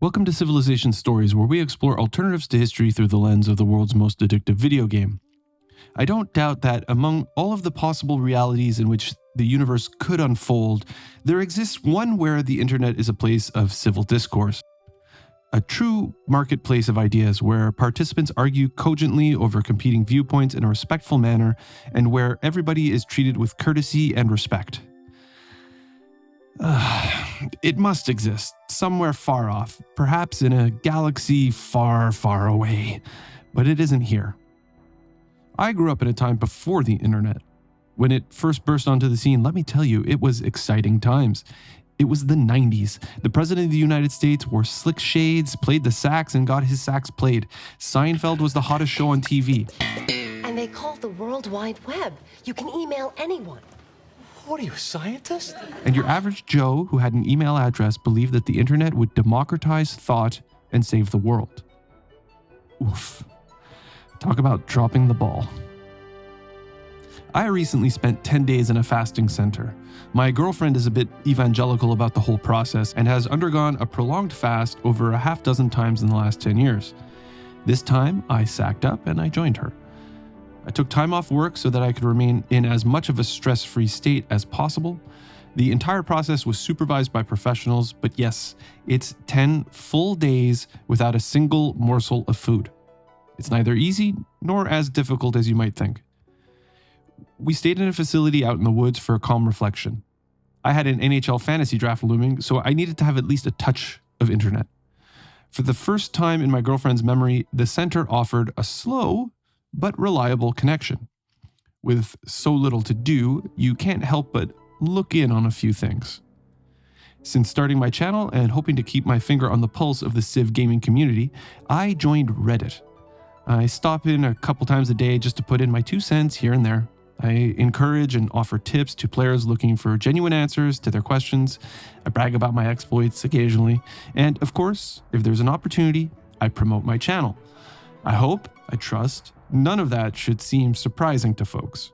Welcome to Civilization Stories, where we explore alternatives to history through the lens of the world's most addictive video game. I don't doubt that among all of the possible realities in which the universe could unfold, there exists one where the internet is a place of civil discourse. A true marketplace of ideas where participants argue cogently over competing viewpoints in a respectful manner, and where everybody is treated with courtesy and respect. It must exist, somewhere far off, perhaps in a galaxy far, far away, but it isn't here. I grew up in a time before the internet. When it first burst onto the scene, let me tell you, it was exciting times. It was the 90s. The President of the United States wore slick shades, played the sax, and got his sax played. Seinfeld was the hottest show on TV. And they call it the World Wide Web. You can email anyone. What are you, a scientist? And your average Joe who had an email address believed that the internet would democratize thought and save the world. Oof. Talk about dropping the ball. I recently spent 10 days in a fasting center. My girlfriend is a bit evangelical about the whole process and has undergone a prolonged fast over a half dozen times in the last 10 years. This time, I sacked up and I joined her. I took time off work so that I could remain in as much of a stress-free state as possible. The entire process was supervised by professionals, but yes, it's 10 full days without a single morsel of food. It's neither easy nor as difficult as you might think. We stayed in a facility out in the woods for a calm reflection. I had an NHL fantasy draft looming, so I needed to have at least a touch of internet. For the first time in my girlfriend's memory, the center offered a slow but reliable connection. With so little to do, you can't help but look in on a few things. Since starting my channel and hoping to keep my finger on the pulse of the Civ gaming community, I joined Reddit. I stop in a couple times a day just to put in my 2 cents here and there. I encourage and offer tips to players looking for genuine answers to their questions. I brag about my exploits occasionally. And of course, if there's an opportunity, I promote my channel. I trust, none of that should seem surprising to folks.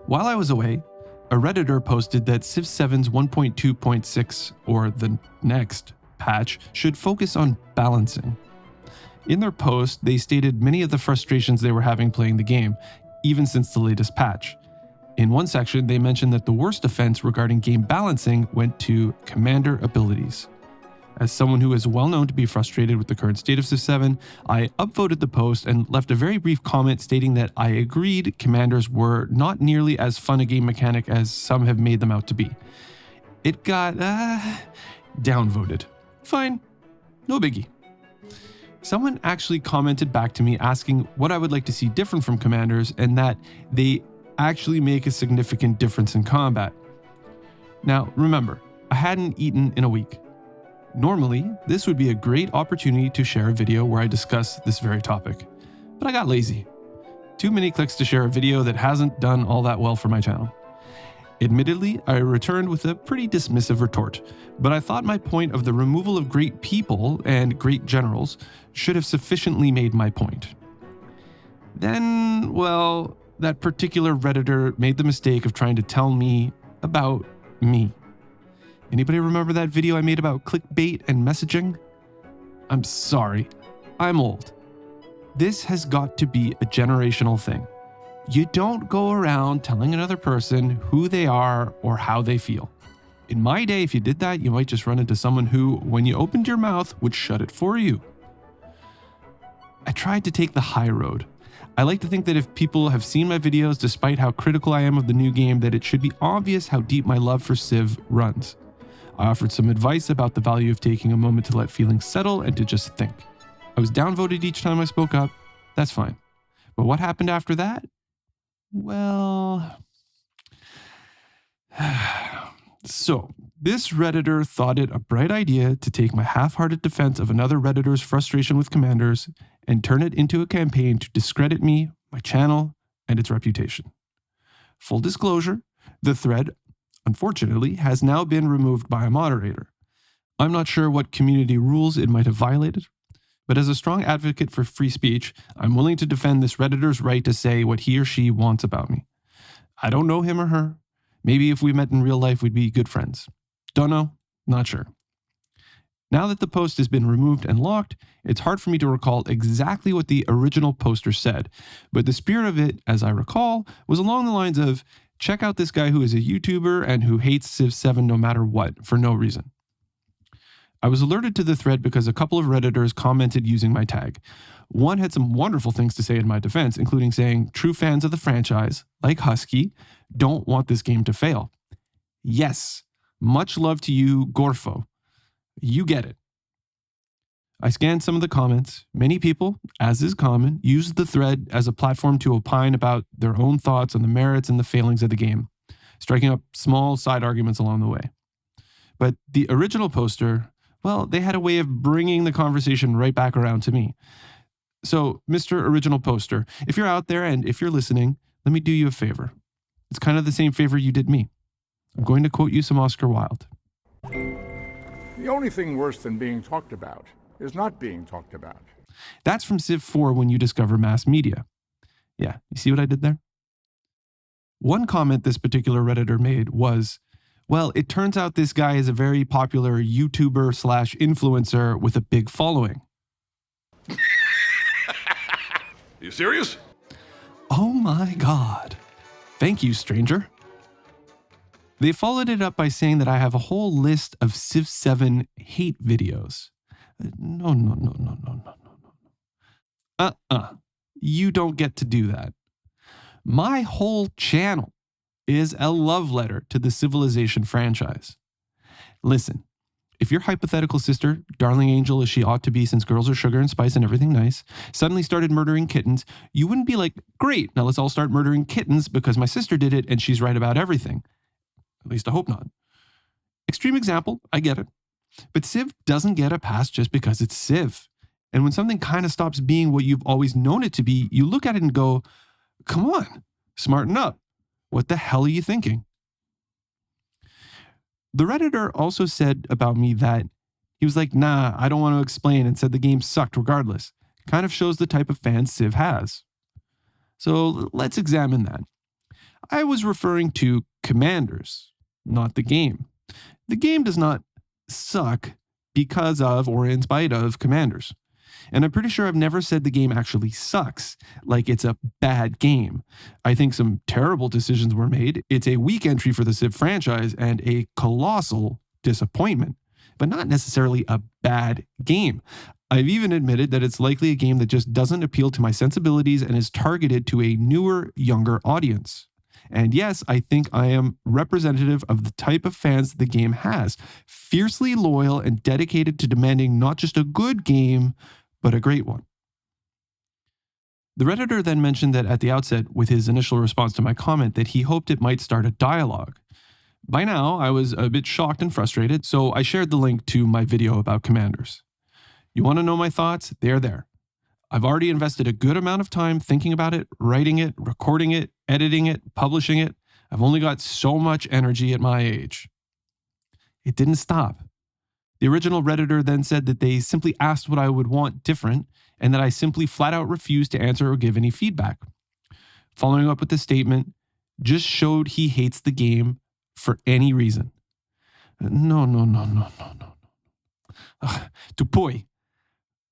While I was away, a Redditor posted that Civ 7's 1.2.6, or the next patch, should focus on balancing. In their post, they stated many of the frustrations they were having playing the game, even since the latest patch. In one section, they mentioned that the worst offense regarding game balancing went to commander abilities. As someone who is well known to be frustrated with the current state of Civ 7, I upvoted the post and left a very brief comment stating that I agreed commanders were not nearly as fun a game mechanic as some have made them out to be. It got, downvoted. Fine, no biggie. Someone actually commented back to me asking what I would like to see different from commanders and that they actually make a significant difference in combat. Now, remember, I hadn't eaten in a week. Normally, this would be a great opportunity to share a video where I discuss this very topic, but I got lazy. Too many clicks to share a video that hasn't done all that well for my channel. Admittedly, I returned with a pretty dismissive retort, but I thought my point of the removal of great people and great generals should have sufficiently made my point. Then, well, that particular Redditor made the mistake of trying to tell me about me. Anybody remember that video I made about clickbait and messaging? I'm sorry, I'm old. This has got to be a generational thing. You don't go around telling another person who they are or how they feel. In my day, if you did that, you might just run into someone who, when you opened your mouth, would shut it for you. I tried to take the high road. I like to think that if people have seen my videos, despite how critical I am of the new game, that it should be obvious how deep my love for Civ runs. I offered some advice about the value of taking a moment to let feelings settle and to just think. I was downvoted each time I spoke up. That's fine. But what happened after that? Well, so this Redditor thought it a bright idea to take my half-hearted defense of another Redditor's frustration with commanders and turn it into a campaign to discredit me, my channel, and its reputation. Full disclosure, the thread, unfortunately, has now been removed by a moderator. I'm not sure what community rules it might have violated, but as a strong advocate for free speech, I'm willing to defend this Redditor's right to say what he or she wants about me. I don't know him or her. Maybe if we met in real life, we'd be good friends. Don't know, not sure. Now that the post has been removed and locked, it's hard for me to recall exactly what the original poster said, but the spirit of it, as I recall, was along the lines of, check out this guy who is a YouTuber and who hates Civ 7 no matter what, for no reason. I was alerted to the thread because a couple of Redditors commented using my tag. One had some wonderful things to say in my defense, including saying true fans of the franchise, like Husky, don't want this game to fail. Yes, much love to you, Gorfo. You get it. I scanned some of the comments. Many people, as is common, used the thread as a platform to opine about their own thoughts on the merits and the failings of the game, striking up small side arguments along the way. But the original poster, well, they had a way of bringing the conversation right back around to me. So, Mr. Original Poster, if you're out there and if you're listening, let me do you a favor. It's kind of the same favor you did me. I'm going to quote you some Oscar Wilde. The only thing worse than being talked about is not being talked about. That's from Civ 4 when you discover mass media. Yeah, you see what I did there? One comment this particular Redditor made was, well, it turns out this guy is a very popular YouTuber / influencer with a big following. You serious? Oh my God. Thank you, stranger. They followed it up by saying that I have a whole list of Civ 7 hate videos. No. You don't get to do that. My whole channel is a love letter to the Civilization franchise. Listen, if your hypothetical sister, darling angel as she ought to be since girls are sugar and spice and everything nice, suddenly started murdering kittens, you wouldn't be like, great, now let's all start murdering kittens because my sister did it and she's right about everything. At least I hope not. Extreme example, I get it. But Civ doesn't get a pass just because it's Civ. And when something kind of stops being what you've always known it to be, you look at it and go, come on, smarten up. What the hell are you thinking? The Redditor also said about me that he was like, nah, I don't want to explain, and said the game sucked regardless. Kind of shows the type of fans Civ has. So let's examine that. I was referring to Commanders, not the game. The game does not suck because of or in spite of Commanders. And I'm pretty sure I've never said the game actually sucks, like it's a bad game. I think some terrible decisions were made. It's a weak entry for the Civ franchise and a colossal disappointment, but not necessarily a bad game. I've even admitted that it's likely a game that just doesn't appeal to my sensibilities and is targeted to a newer, younger audience. And yes, I think I am representative of the type of fans the game has, fiercely loyal and dedicated to demanding not just a good game, but a great one. The Redditor then mentioned that at the outset, with his initial response to my comment, that he hoped it might start a dialogue. By now, I was a bit shocked and frustrated, so I shared the link to my video about Commanders. You want to know my thoughts? They're there. I've already invested a good amount of time thinking about it, writing it, recording it, editing it, publishing it. I've only got so much energy at my age. It didn't stop. The original Redditor then said that they simply asked what I would want different and that I simply flat out refused to answer or give any feedback. Following up with the statement, just showed he hates the game for any reason. No. Tupoi.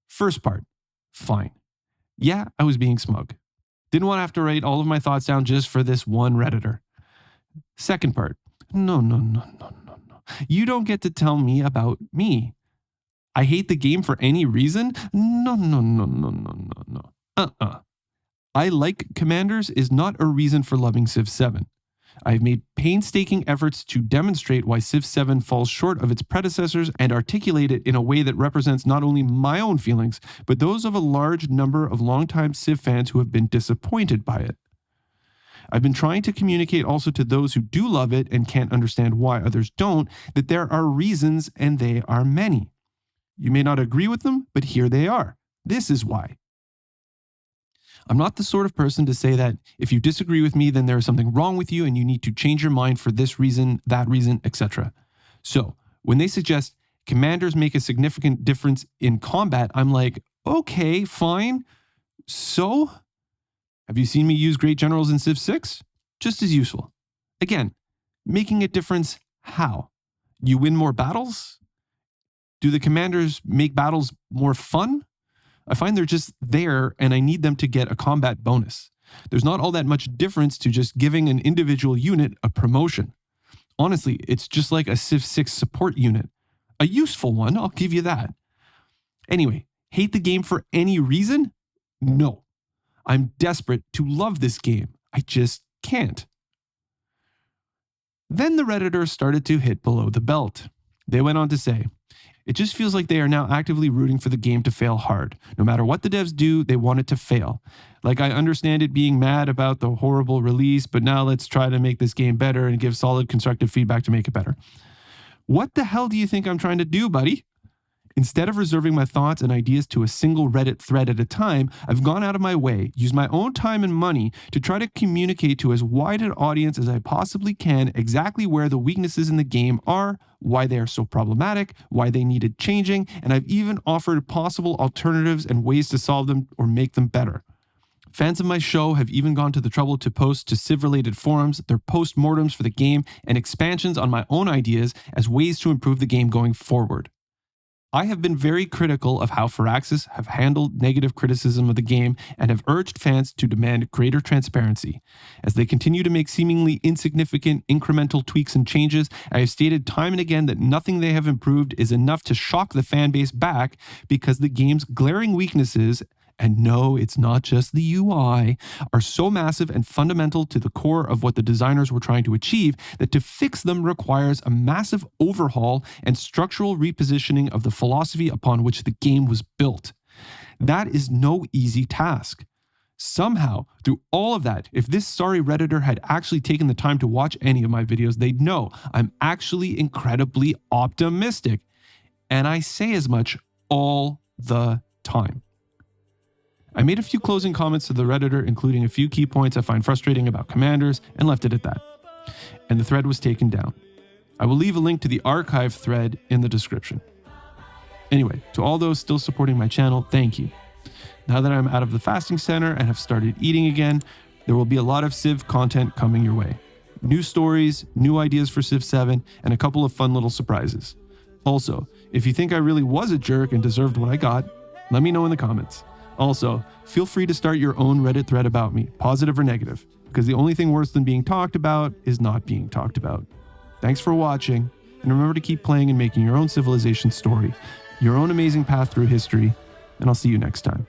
First part, fine. Yeah, I was being smug. Didn't want to have to write all of my thoughts down just for this one Redditor. Second part, no. You don't get to tell me about me. I hate the game for any reason? No. I like Commanders is not a reason for loving Civ 7. I've made painstaking efforts to demonstrate why Civ 7 falls short of its predecessors and articulate it in a way that represents not only my own feelings, but those of a large number of longtime Civ fans who have been disappointed by it. I've been trying to communicate also to those who do love it and can't understand why others don't, that there are reasons and they are many. You may not agree with them, but here they are. This is why. I'm not the sort of person to say that if you disagree with me, then there is something wrong with you and you need to change your mind for this reason, that reason, etc. So when they suggest Commanders make a significant difference in combat, I'm like, okay, fine. So? Have you seen me use great generals in Civ 6? Just as useful. Again, making a difference how? You win more battles? Do the commanders make battles more fun? I find they're just there and I need them to get a combat bonus. There's not all that much difference to just giving an individual unit a promotion. Honestly, it's just like a Civ 6 support unit. A useful one, I'll give you that. Anyway, hate the game for any reason? No. I'm desperate to love this game. I just can't. Then the Redditors started to hit below the belt. They went on to say, it just feels like they are now actively rooting for the game to fail hard. No matter what the devs do, they want it to fail. Like, I understand it being mad about the horrible release, but now let's try to make this game better and give solid constructive feedback to make it better. What the hell do you think I'm trying to do, buddy? Instead of reserving my thoughts and ideas to a single Reddit thread at a time, I've gone out of my way, used my own time and money to try to communicate to as wide an audience as I possibly can exactly where the weaknesses in the game are, why they are so problematic, why they needed changing, and I've even offered possible alternatives and ways to solve them or make them better. Fans of my show have even gone to the trouble to post to Civ-related forums their post-mortems for the game and expansions on my own ideas as ways to improve the game going forward. I have been very critical of how Firaxis have handled negative criticism of the game and have urged fans to demand greater transparency. As they continue to make seemingly insignificant incremental tweaks and changes, I have stated time and again that nothing they have improved is enough to shock the fan base back because the game's glaring weaknesses, and no, it's not just the UI, are so massive and fundamental to the core of what the designers were trying to achieve that to fix them requires a massive overhaul and structural repositioning of the philosophy upon which the game was built. That is no easy task. Somehow, through all of that, if this sorry Redditor had actually taken the time to watch any of my videos, they'd know I'm actually incredibly optimistic. And I say as much all the time. I made a few closing comments to the Redditor, including a few key points I find frustrating about commanders, and left it at that. And the thread was taken down. I will leave a link to the archive thread in the description. Anyway, to all those still supporting my channel, thank you. Now that I'm out of the fasting center and have started eating again, there will be a lot of Civ content coming your way. New stories, new ideas for Civ 7, and a couple of fun little surprises. Also, if you think I really was a jerk and deserved what I got, let me know in the comments. Also, feel free to start your own Reddit thread about me, positive or negative, because the only thing worse than being talked about is not being talked about. Thanks for watching, and remember to keep playing and making your own civilization story, your own amazing path through history, and I'll see you next time.